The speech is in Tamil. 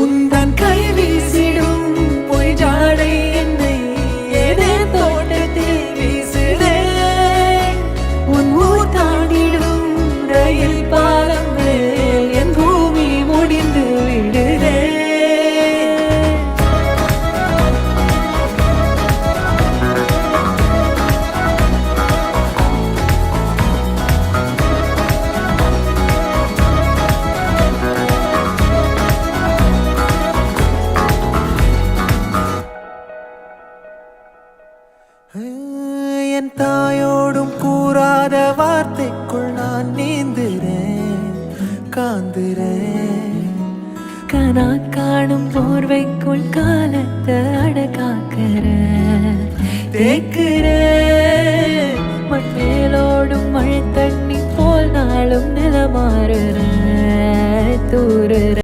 உந்தன் கை வீசிடும் பொய் ஜாடை என்னை ஏதே தோட்டத்தில் வீசுதே. உன் ஊர் தாண்டிடும் ரயில் பாலம் மேல் என் பூமி முடிந்து விடுதே. என் தாயோடும் கூறாத வார்த்தைக்குள் நான் நீந்துறேன், காந்துறேன். கனா காணும் போர்வைக்குள் காலத்தை அடக்காக்கிற தேக்குறேன். மண்மேலோடும் மழை தண்ணி போல் நாளும் நிலமாறுற தூறுற.